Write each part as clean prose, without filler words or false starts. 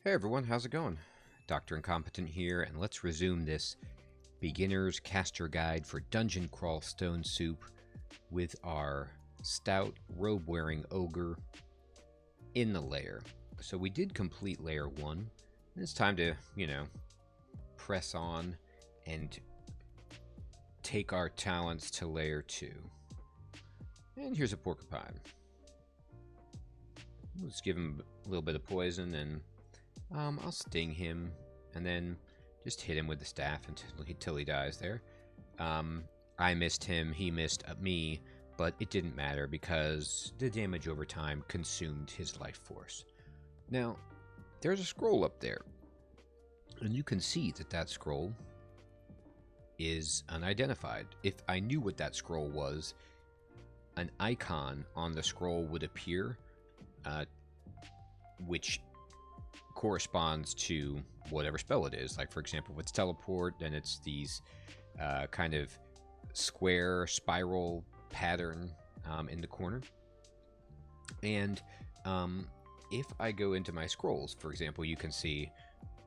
Hey everyone, how's it going? Dr. Incompetent here, and let's resume this beginner's caster guide for Dungeon Crawl Stone Soup with our stout robe-wearing ogre in the lair. So we did complete layer 1, and it's time to, press on and take our talents to layer 2. And here's a porcupine. Let's give him a little bit of poison, and I'll sting him, and then just hit him with the staff until he dies there. I missed him, he missed me, but it didn't matter because the damage over time consumed his life force. Now, there's a scroll up there, and you can see that scroll is unidentified. If I knew what that scroll was, an icon on the scroll would appear, which corresponds to whatever spell it is. Like, for example, if it's teleport, then it's these kind of square spiral pattern in the corner. And if I go into my scrolls, for example, you can see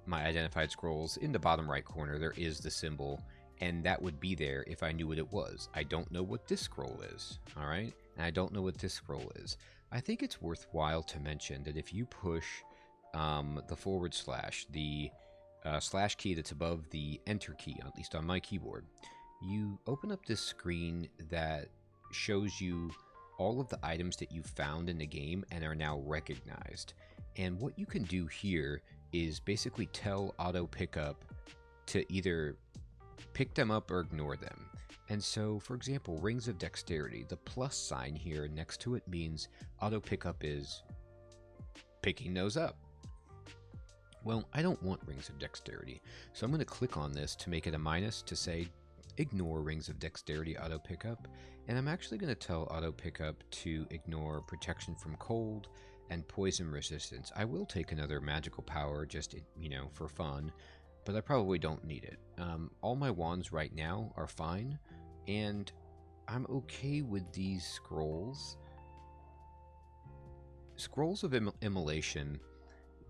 my identified scrolls in the bottom right corner. There is the symbol, and that would be there if I knew what it was. I don't know what this scroll is, all right? And I don't know what this scroll is. I think it's worthwhile to mention that if you push the /, the slash key that's above the enter key, at least on my keyboard, you open up this screen that shows you all of the items that you found in the game and are now recognized. And what you can do here is basically tell auto pickup to either pick them up or ignore them. And so, for example, Rings of Dexterity, the plus sign here next to it means auto pickup is picking those up. Well, I don't want Rings of Dexterity, so I'm going to click on this to make it a minus to say ignore Rings of Dexterity auto pickup, and I'm actually going to tell auto pickup to ignore protection from cold and poison resistance. I will take another magical power just, for fun, but I probably don't need it. All my wands right now are fine, and I'm okay with these scrolls. Scrolls of Immolation,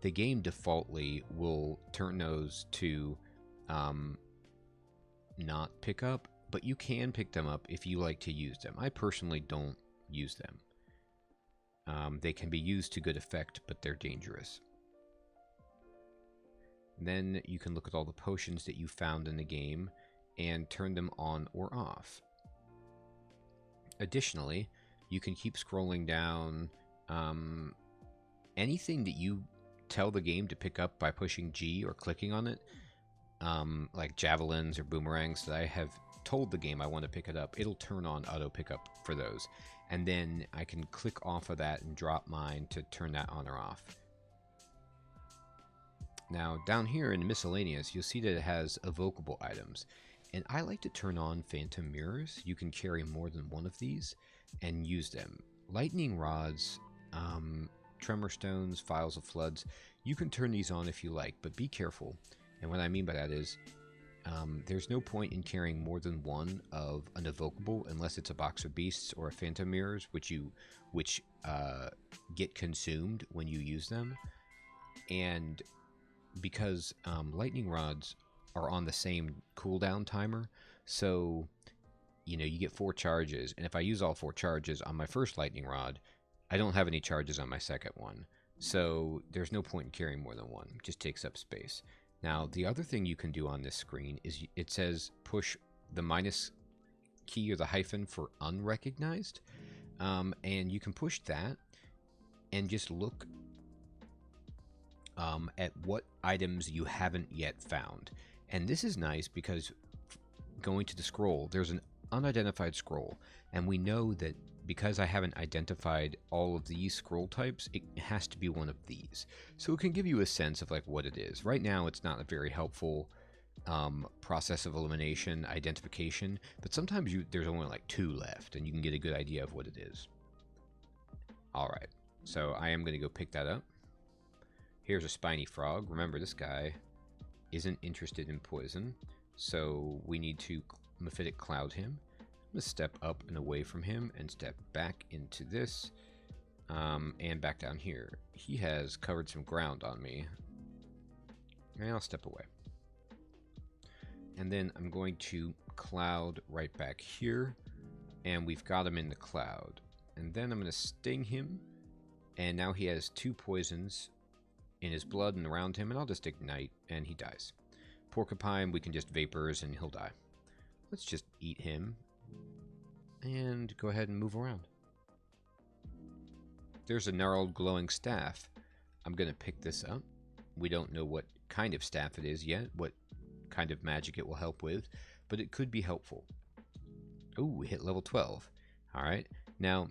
the game defaultly will turn those to not pick up, but you can pick them up if you like to use them. I personally don't use them. They can be used to good effect, but they're dangerous. Then you can look at all the potions that you found in the game and turn them on or off. Additionally, you can keep scrolling down. Anything that you tell the game to pick up by pushing G or clicking on it, like javelins or boomerangs that I have told the game I want to pick it up, it'll turn on auto pickup for those. And then I can click off of that and drop mine to turn that on or off. Now, down here in miscellaneous, you'll see that it has evocable items. And I like to turn on phantom mirrors. You can carry more than one of these and use them. Lightning rods, tremor stones, files of floods, you can turn these on if you like, but be careful. And what I mean by that is there's no point in carrying more than one of an evocable unless it's a box of beasts or a phantom mirrors, which get consumed when you use them. And because lightning rods are on the same cooldown timer, so you get 4 charges, and if I use all 4 charges on my first lightning rod, I don't have any charges on my second one, so there's no point in carrying more than one. It just takes up space. Now, the other thing you can do on this screen is it says push the minus key or the hyphen for unrecognized, and you can push that and just look at what items you haven't yet found. And this is nice because going to the scroll, there's an unidentified scroll, and we know that because I haven't identified all of these scroll types, it has to be one of these. So it can give you a sense of like what it is. Right now, it's not a very helpful process of elimination, identification, but sometimes there's only like 2 left, and you can get a good idea of what it is. All right, so I am going to go pick that up. Here's a Spiny Frog. Remember, this guy isn't interested in poison, so we need to Mephitic Cloud him. I'm going to step up and away from him and step back into this and back down here. He has covered some ground on me. And I'll step away. And then I'm going to cloud right back here. And we've got him in the cloud. And then I'm going to sting him. And now he has 2 poisons in his blood and around him. And I'll just ignite and he dies. Porcupine, we can just vapors and he'll die. Let's just eat him. And go ahead and move around. There's a gnarled glowing staff. I'm going to pick this up. We don't know what kind of staff it is yet, what kind of magic it will help with, but it could be helpful. Oh, we hit level 12. Alright, now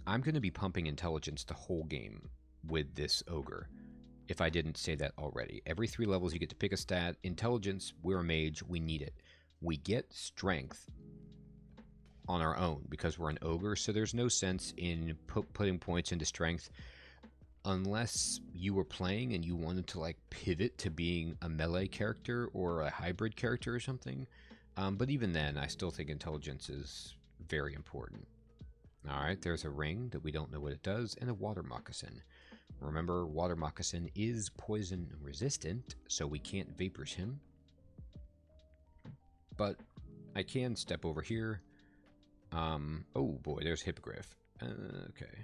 I'm going to be pumping intelligence the whole game with this ogre, if I didn't say that already. Every 3 levels you get to pick a stat. Intelligence, we're a mage, we need it. We get strength on our own because we're an ogre, so there's no sense in putting points into strength unless you were playing and you wanted to like pivot to being a melee character or a hybrid character or something. But even then, I still think intelligence is very important. Alright, there's a ring that we don't know what it does, and a water moccasin. Remember, water moccasin is poison resistant, so we can't vapors him. But I can step over here. Oh boy, there's hippogriff. Okay.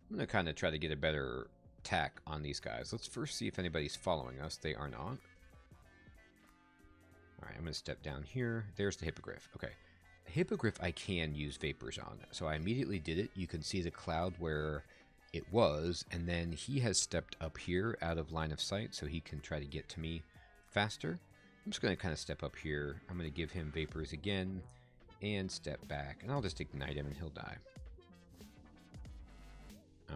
I'm going to kind of try to get a better tack on these guys. Let's first see if anybody's following us. They are not. Alright, I'm going to step down here. There's the hippogriff. Okay. Hippogriff I can use vapors on. So I immediately did it. You can see the cloud where it was. And then he has stepped up here out of line of sight so he can try to get to me faster. I'm just going to kind of step up here. I'm going to give him vapors again and step back. And I'll just ignite him and he'll die.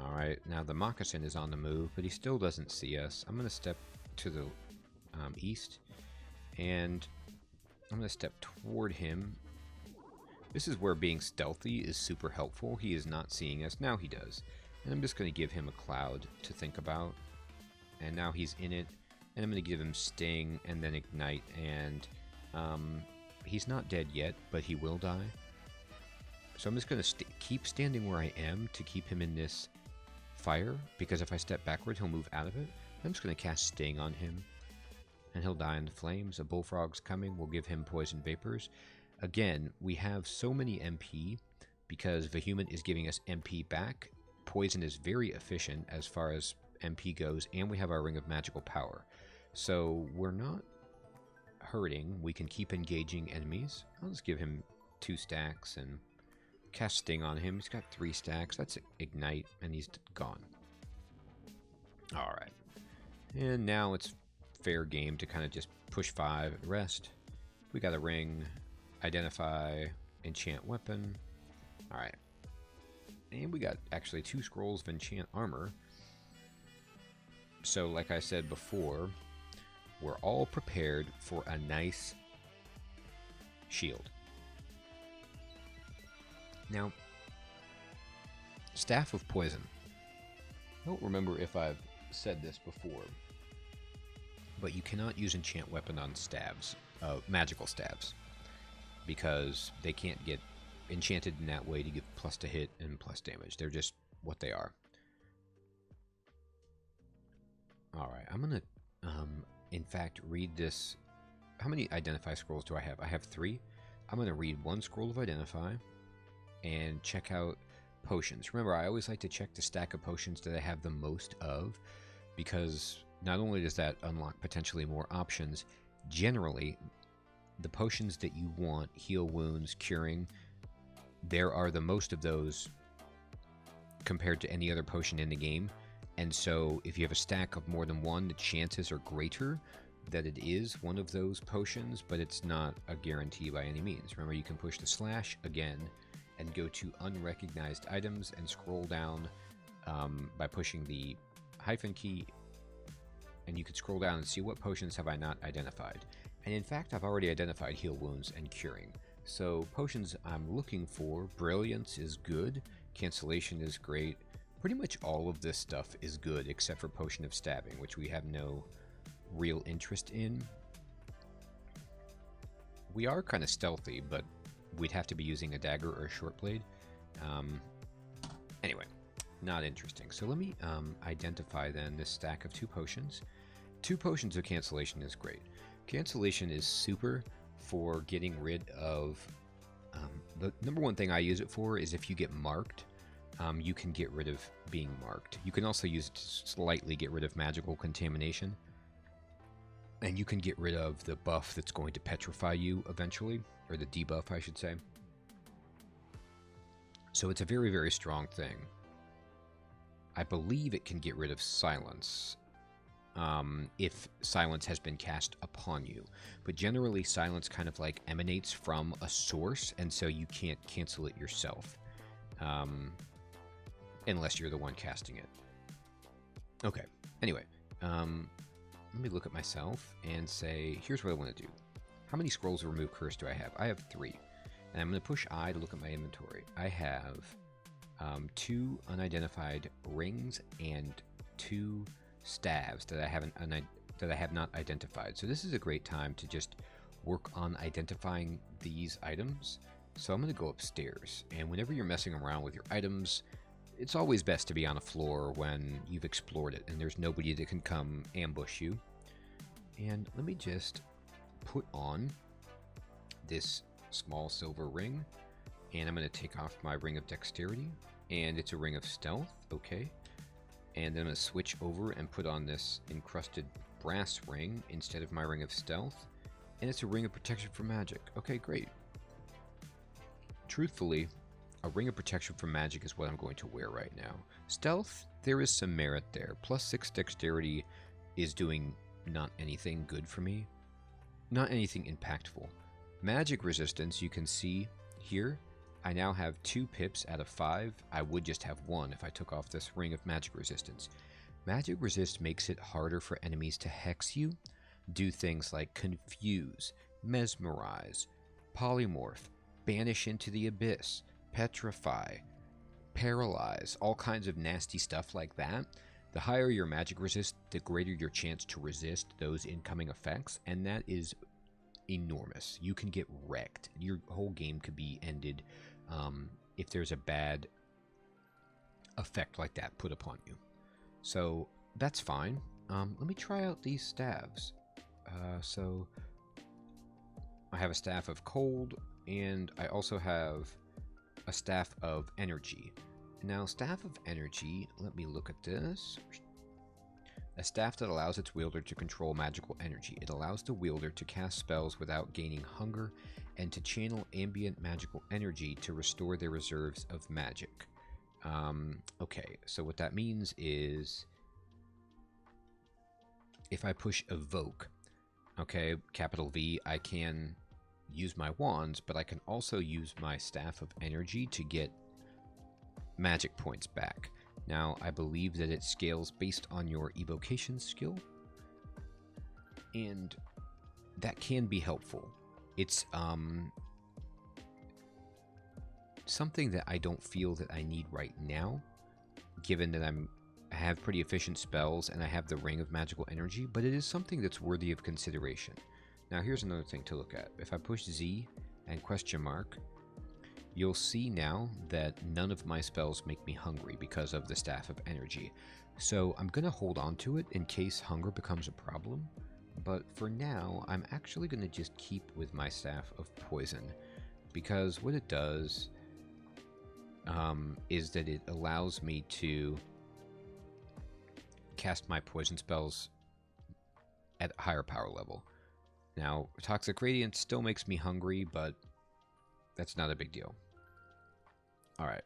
Alright, now the moccasin is on the move, but he still doesn't see us. I'm going to step to the east, and I'm going to step toward him. This is where being stealthy is super helpful. He is not seeing us. Now he does. And I'm just going to give him a cloud to think about. And now he's in it. And I'm going to give him sting and then ignite. And he's not dead yet, but he will die. So I'm just going to keep standing where I am to keep him in this fire, because if I step backward, he'll move out of it. I'm just going to cast Sting on him, and he'll die in the flames. A bullfrog's coming. We'll give him poison vapors. Again, we have so many MP because Vehement is giving us MP back. Poison is very efficient as far as MP goes, and we have our Ring of Magical Power. So we're not hurting. We can keep engaging enemies. I'll just give him 2 stacks and cast Sting on him. He's got 3 stacks. That's Ignite, and he's gone. Alright. And now it's fair game to kind of just push 5 and rest. We got a ring, identify, enchant weapon. Alright. And we got actually 2 scrolls of enchant armor. So like I said before, we're all prepared for a nice shield. Now, Staff of Poison. I don't remember if I've said this before, but you cannot use enchant weapon on stabs, magical stabs, because they can't get enchanted in that way to give plus to hit and plus damage. They're just what they are. Alright, I'm going to, in fact, read this. How many Identify scrolls do I have? I have 3. I'm going to read 1 scroll of Identify and check out potions. Remember, I always like to check the stack of potions that I have the most of, because not only does that unlock potentially more options, generally, the potions that you want, heal wounds, curing, there are the most of those compared to any other potion in the game. And so if you have a stack of more than 1, the chances are greater that it is one of those potions, but it's not a guarantee by any means. Remember, you can push the slash again and go to unrecognized items and scroll down by pushing the hyphen key, and you could scroll down and see what potions have I not identified. And in fact, I've already identified heal wounds and curing. So potions I'm looking for, brilliance is good, cancellation is great. Pretty much all of this stuff is good except for potion of stabbing, which we have no real interest in. We are kind of stealthy, but we'd have to be using a dagger or a short blade. Anyway, not interesting. So let me identify then this stack of 2 potions 2 potions of cancellation is great. Cancellation is super for getting rid of... the number one thing I use it for is if you get marked, you can get rid of being marked. You can also use it to slightly get rid of magical contamination. And you can get rid of the buff that's going to petrify you eventually, or the debuff, I should say. So it's a very, very strong thing. I believe it can get rid of silence if silence has been cast upon you. But generally, silence kind of like emanates from a source, and so you can't cancel it yourself. Unless you're the one casting it. Okay, anyway, let me look at myself and say, here's what I want to do. How many scrolls of remove curse do I have? I have 3. And I'm going to push I to look at my inventory. I have 2 unidentified rings and 2 staves that I have not identified. So this is a great time to just work on identifying these items. So I'm going to go upstairs, and whenever you're messing around with your items, it's always best to be on a floor when you've explored it and there's nobody that can come ambush you. And let me just put on this small silver ring, and I'm going to take off my ring of dexterity, and it's a ring of stealth, okay. And then I'm going to switch over and put on this encrusted brass ring instead of my ring of stealth, and it's a ring of protection from magic. Okay, great. Truthfully, a ring of protection from magic is what I'm going to wear right now. Stealth, there is some merit there. +6 dexterity is doing not anything good for me. Not anything impactful. Magic resistance, you can see here, I now have 2 pips out of 5. I would just have 1 if I took off this ring of magic resistance. Magic resist makes it harder for enemies to hex you, do things like confuse, mesmerize, polymorph, banish into the abyss, petrify, paralyze, all kinds of nasty stuff like that. The higher your magic resist, the greater your chance to resist those incoming effects, and that is enormous. You can get wrecked. Your whole game could be ended if there's a bad effect like that put upon you. So that's fine. Let me try out these staves. So I have a staff of cold, and I also have a staff of energy. Now, staff of energy, let me look at this. A staff that allows its wielder to control magical energy. It allows the wielder to cast spells without gaining hunger and to channel ambient magical energy to restore their reserves of magic. Okay, so what that means is if I push evoke, okay, capital V, I can use my wands, but I can also use my staff of energy to get magic points back. Now, I believe that it scales based on your evocation skill, and that can be helpful. It's something that I don't feel that I need right now, given that I have pretty efficient spells and I have the ring of magical energy, but it is something that's worthy of consideration. Now, here's another thing to look at. If I push Z and question mark, you'll see now that none of my spells make me hungry because of the Staff of Energy. So I'm going to hold on to it in case hunger becomes a problem. But for now, I'm actually going to just keep with my Staff of Poison, because what it does is that it allows me to cast my poison spells at a higher power level. Now, Toxic Radiance still makes me hungry, but that's not a big deal. Alright.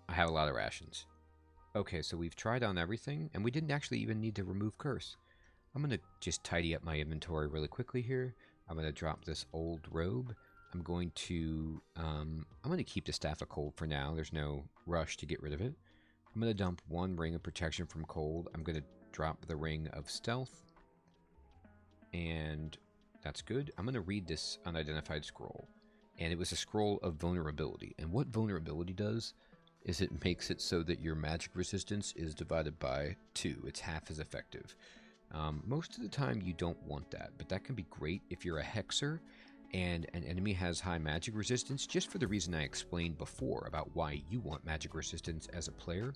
I have a lot of rations. Okay, so we've tried on everything, and we didn't actually even need to remove Curse. I'm going to just tidy up my inventory really quickly here. I'm going to drop this old robe. I'm going to keep the Staff of Cold for now. There's no rush to get rid of it. I'm going to dump 1 ring of protection from cold. I'm going to drop the ring of stealth. And that's good. I'm going to read this unidentified scroll. And it was a scroll of vulnerability. And what vulnerability does is it makes it so that your magic resistance is divided by 2. It's half as effective. Most of the time you don't want that, but that can be great if you're a hexer and an enemy has high magic resistance, just for the reason I explained before about why you want magic resistance as a player.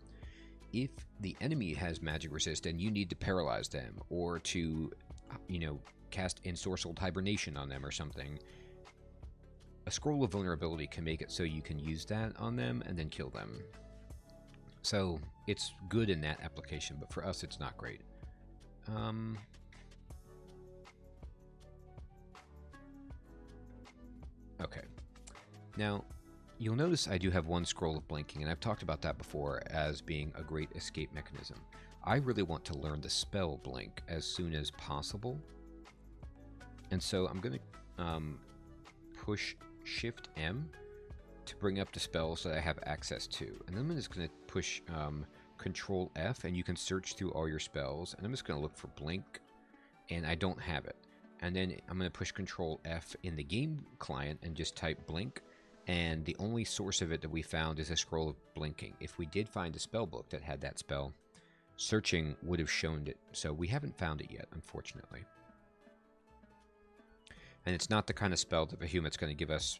if the enemy has magic resist and you need to paralyze them or to, cast ensorcelled hibernation on them or something, a scroll of vulnerability can make it so you can use that on them and then kill them. So it's good in that application, but for us it's not great. Okay. Now, you'll notice I do have one scroll of blinking, and I've talked about that before as being a great escape mechanism. I really want to learn the spell blink as soon as possible. And so I'm going to push Shift M to bring up the spells that I have access to. And then I'm just going to push Control F, and you can search through all your spells. And I'm just going to look for blink, and I don't have it. And then I'm going to push Control F in the game client and just type blink. And the only source of it that we found is a scroll of blinking. If we did find a spell book that had that spell, searching would have shown it. So we haven't found it yet, unfortunately. And it's not the kind of spell that Behemoth's going to give us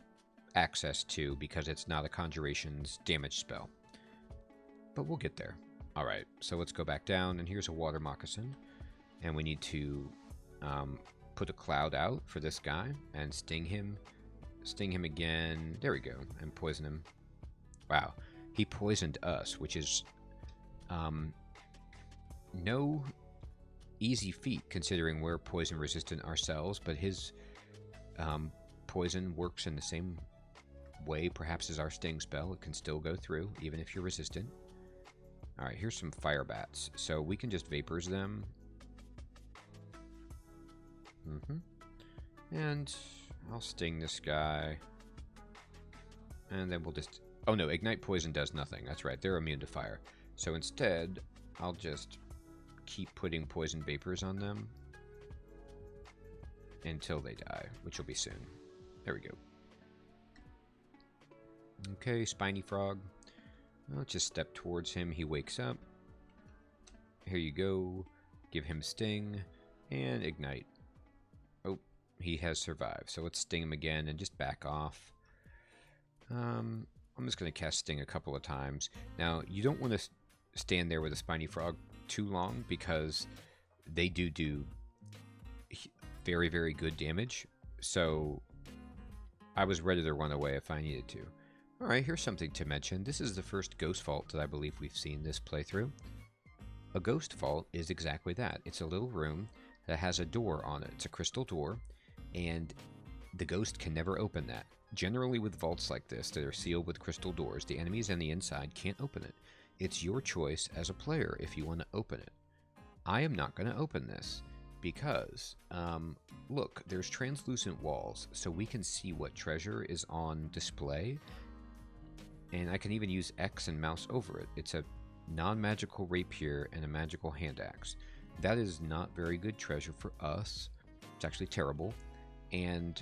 access to because it's not a Conjuration's damage spell. But we'll get there. Alright, so let's go back down, and here's a water moccasin. And we need to put a cloud out for this guy and sting him. Sting him again. There we go. And poison him. Wow. He poisoned us, which is no easy feat considering we're poison resistant ourselves, but his poison works in the same way perhaps as our sting spell. It can still go through even if you're resistant. Alright, here's some fire bats. So we can just vapors them. And I'll sting this guy. And then we'll just... Oh no, Ignite Poison does nothing. That's right, they're immune to fire. So instead, I'll just keep putting poison vapors on them until they die, which will be soon. There we go. Okay, Spiny Frog. I'll just step towards him. He wakes up. Here you go. Give him Sting and Ignite. Oh, he has survived. So let's sting him again and just back off. I'm just going to cast Sting a couple of times. Now, you don't want to stand there with a Spiny Frog too long because they do very, very good damage. So I was ready to run away if I needed to. Alright, here's something to mention. This is the first Ghost Vault that I believe we've seen this playthrough. A Ghost Vault is exactly that. It's a little room that has a door on it. It's a crystal door, and the ghost can never open that. Generally with vaults like this that are sealed with crystal doors, the enemies on the inside can't open it. It's your choice as a player if you want to open it. I am not going to open this because, look, there's translucent walls, so we can see what treasure is on display, and I can even use X and mouse over it. It's a non-magical rapier and a magical hand axe. That is not very good treasure for us. It's actually terrible, and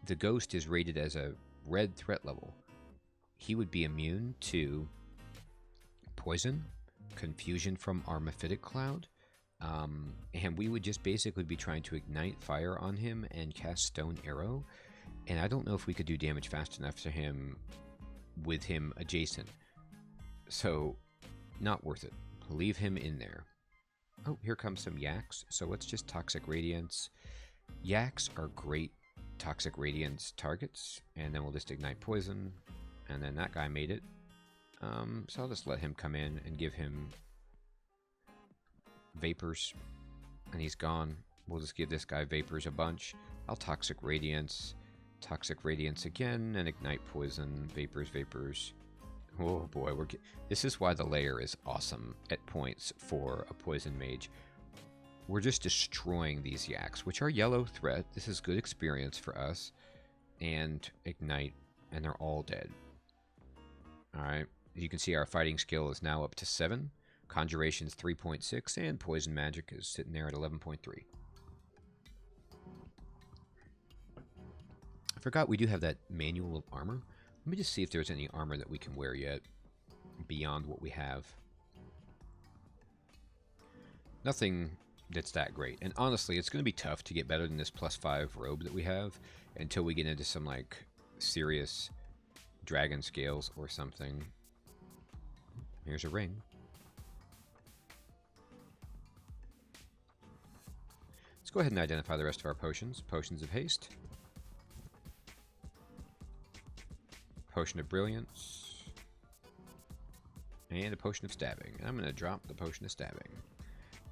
the ghost is rated as a red threat level. He would be immune to poison, confusion from our Mephitic Cloud, and we would just basically be trying to ignite fire on him and cast Stone Arrow, and I don't know if we could do damage fast enough to him with him adjacent. So, not worth it. Leave him in there. Oh, here comes some yaks, so let's just Toxic Radiance. Yaks are great Toxic Radiance targets, and then we'll just ignite poison, and then that guy made it. So I'll just let him come in and give him vapors, and he's gone. We'll just give this guy vapors a bunch. I'll Toxic Radiance again, and ignite poison, vapors. Oh boy, this is why the lair is awesome at points for a poison mage. We're just destroying these yaks, which are yellow threat. This is good experience for us. And ignite, and they're all dead. Alright, as you can see, our fighting skill is now up to 7. Conjuration's 3.6, and poison magic is sitting there at 11.3. I forgot we do have that manual of armor. Let me just see if there's any armor that we can wear yet beyond what we have. Nothing that's that great. And honestly, it's going to be tough to get better than this +5 robe that we have until we get into some like serious dragon scales or something. Here's a ring. Let's go ahead and identify the rest of our potions. Potions of haste. Potion of brilliance. And a potion of stabbing. I'm going to drop the potion of stabbing.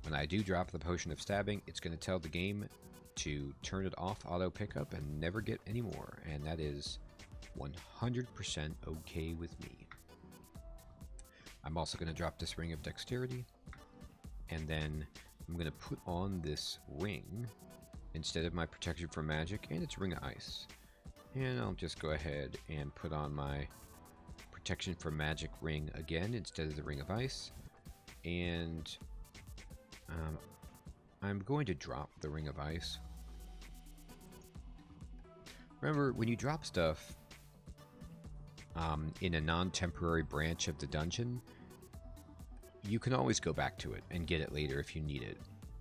When I do drop the potion of stabbing, it's going to tell the game to turn it off auto pickup and never get any more. And that is 100% okay with me. I'm also going to drop this ring of dexterity. And then I'm going to put on this ring instead of my protection from magic, and it's ring of ice. And I'll just go ahead and put on my protection from magic ring again instead of the ring of ice. And I'm going to drop the ring of ice. Remember, when you drop stuff in a non-temporary branch of the dungeon, you can always go back to it and get it later if you need it.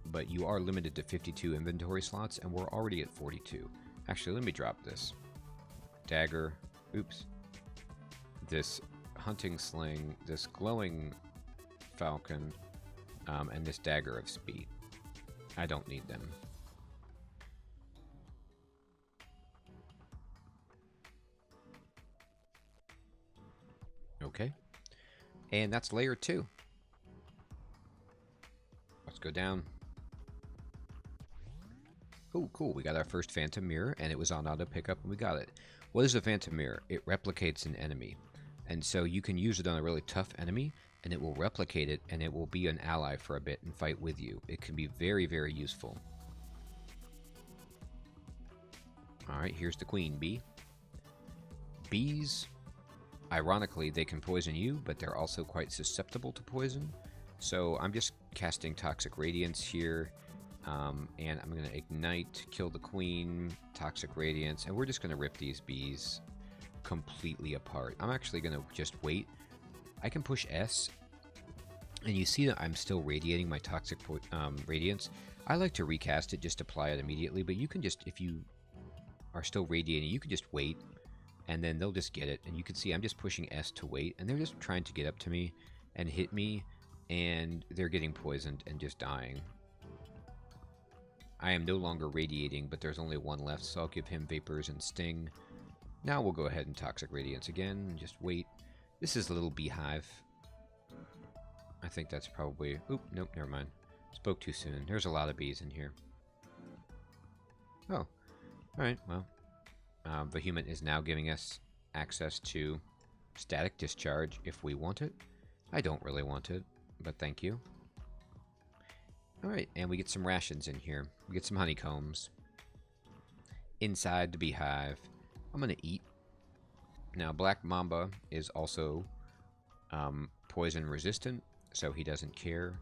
But you are limited to 52 inventory slots, and we're already at 42. Actually, let me drop this. Dagger. Oops. This hunting sling, this glowing falcon, and this dagger of speed. I don't need them. Okay. And that's layer 2. Let's go down. Oh, cool. We got our first phantom mirror, and it was on auto pickup, and we got it. What is a phantom mirror? It replicates an enemy. And so you can use it on a really tough enemy, and it will replicate it, and it will be an ally for a bit and fight with you. It can be very, very useful. Alright, here's the queen bee. Bees, ironically, they can poison you, but they're also quite susceptible to poison. So I'm just casting Toxic Radiance here, and I'm going to ignite, kill the queen, Toxic Radiance, and we're just going to rip these bees completely apart. I'm actually going to just wait. I can push S, and you see that I'm still radiating my Toxic Radiance. I like to recast it, just apply it immediately, but you can just, if you are still radiating, you can just wait, and then they'll just get it. And you can see I'm just pushing S to wait, and they're just trying to get up to me and hit me, and they're getting poisoned and just dying. I am no longer radiating, but there's only one left, so I'll give him Vapors and Sting. Now we'll go ahead and Toxic Radiance again, and just wait. This is a little beehive. I think that's probably... Oop, nope, never mind. Spoke too soon. There's a lot of bees in here. Oh, alright, well. Vehement is now giving us access to Static Discharge if we want it. I don't really want it, but thank you. Alright, and we get some rations in here. We get some honeycombs. Inside the beehive. I'm going to eat. Now, Black Mamba is also poison resistant, so he doesn't care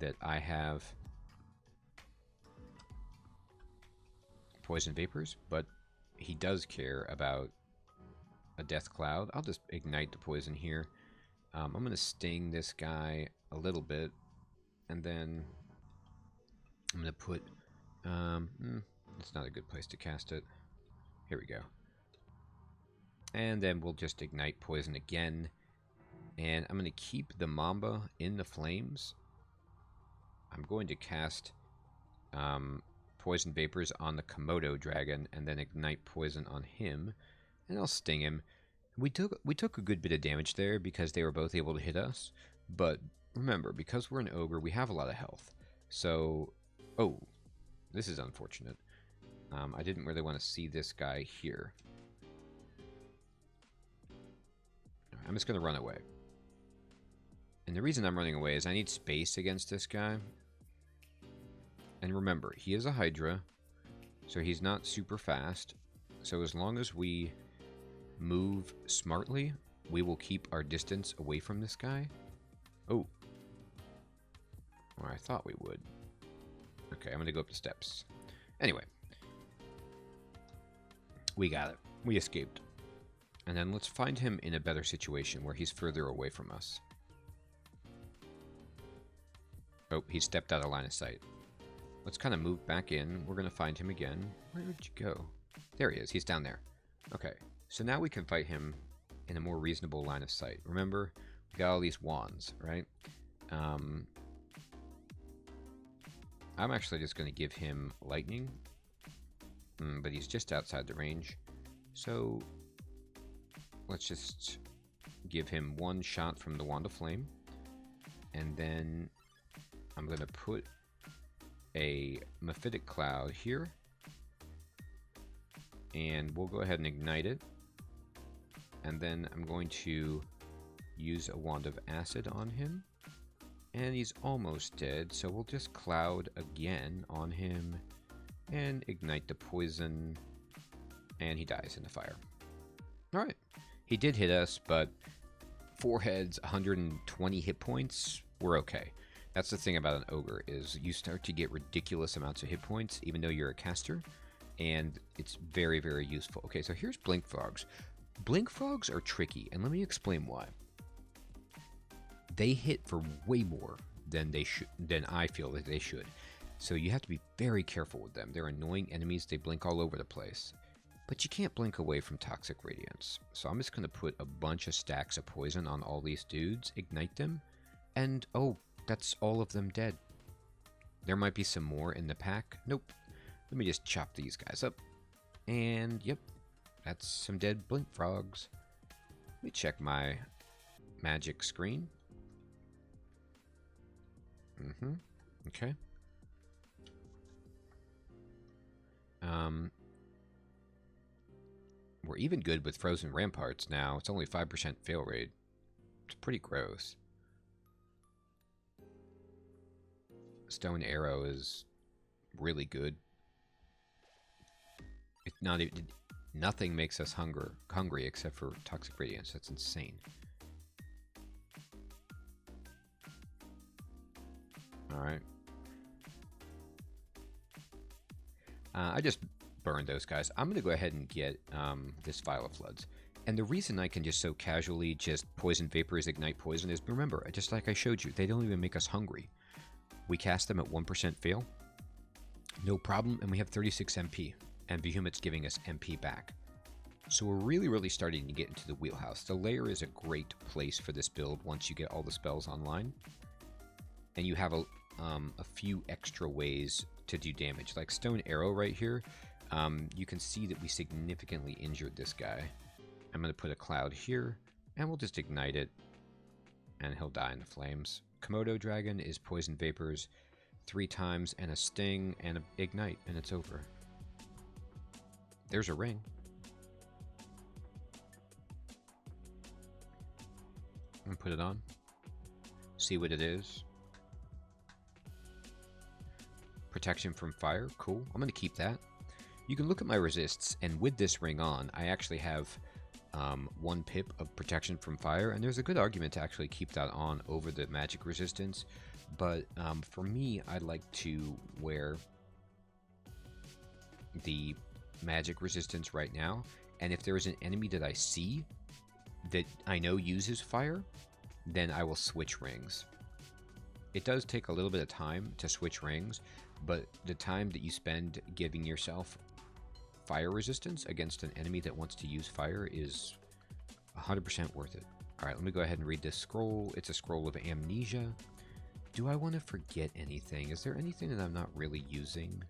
that I have poison vapors, but he does care about a death cloud. I'll just ignite the poison here. I'm going to sting this guy a little bit, and then I'm going to put... it's not a good place to cast it. Here we go. And then we'll just ignite poison again. And I'm going to keep the Mamba in the flames. I'm going to cast poison vapors on the Komodo Dragon and then ignite poison on him. And I'll sting him. We took a good bit of damage there because they were both able to hit us. But remember, because we're an ogre, we have a lot of health. So, oh, this is unfortunate. I didn't really want to see this guy here. I'm just going to run away. And the reason I'm running away is I need space against this guy. And remember, he is a Hydra, so he's not super fast. So as long as we move smartly, we will keep our distance away from this guy. Oh. Or I thought we would. Okay, I'm going to go up the steps. Anyway. We got it. We escaped. And then let's find him in a better situation where he's further away from us. Oh, he stepped out of line of sight. Let's kind of move back in. We're going to find him again. Where did you go? There he is. He's down there. Okay, so now we can fight him in a more reasonable line of sight. Remember, got all these wands, right? I'm actually just going to give him lightning, but he's just outside the range. So let's just give him one shot from the Wand of Flame, and then I'm going to put a Mephitic Cloud here, and we'll go ahead and ignite it, and then I'm going to use a Wand of Acid on him, and he's almost dead, so we'll just Cloud again on him and ignite the poison, and he dies in the fire. Alright, he did hit us, but 4 heads, 120 hit points, we're okay. That's the thing about an ogre, is you start to get ridiculous amounts of hit points, even though you're a caster, and it's very, very useful. Okay, so here's Blink Frogs. Blink Frogs are tricky, and let me explain why. They hit for way more than I feel that they should. So you have to be very careful with them. They're annoying enemies, they blink all over the place. But you can't blink away from Toxic Radiance. So I'm just going to put a bunch of stacks of poison on all these dudes, ignite them, and oh, that's all of them dead. There might be some more in the pack. Nope. Let me just chop these guys up. And yep, that's some dead Blink Frogs. Let me check my magic screen. Okay. We're even good with Frozen Ramparts now. It's only 5% fail rate. It's pretty gross. Stone Arrow is really good. It's not even, nothing makes us hungry except for Toxic Radiance. That's insane. Alright. I just burned those guys. I'm going to go ahead and get this Vial of Floods. And the reason I can just so casually just Poison Vapors ignite poison is, remember, just like I showed you, they don't even make us hungry. We cast them at 1% fail. No problem, and we have 36 MP. And Behemoth's giving us MP back. So we're really, really starting to get into the wheelhouse. The lair is a great place for this build once you get all the spells online. And you have a few extra ways to do damage. Like Stone Arrow right here, you can see that we significantly injured this guy. I'm going to put a cloud here, and we'll just ignite it, and he'll die in the flames. Komodo Dragon is Poison Vapors 3 times, and a Sting, and a Ignite, and it's over. There's a ring. I'm going to put it on. See what it is. Protection from fire, cool. I'm going to keep that. You can look at my resists, and with this ring on, I actually have 1 pip of protection from fire, and there's a good argument to actually keep that on over the magic resistance, but for me, I like to wear the magic resistance right now, and if there is an enemy that I see that I know uses fire, then I will switch rings. It does take a little bit of time to switch rings, but the time that you spend giving yourself fire resistance against an enemy that wants to use fire is 100% worth it. Alright, let me go ahead and read this scroll. It's a scroll of Amnesia. Do I want to forget anything? Is there anything that I'm not really using?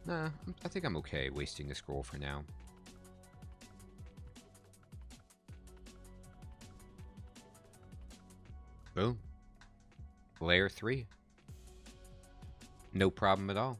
Nah, I think I'm okay wasting the scroll for now. Boom. Layer 3. No problem at all.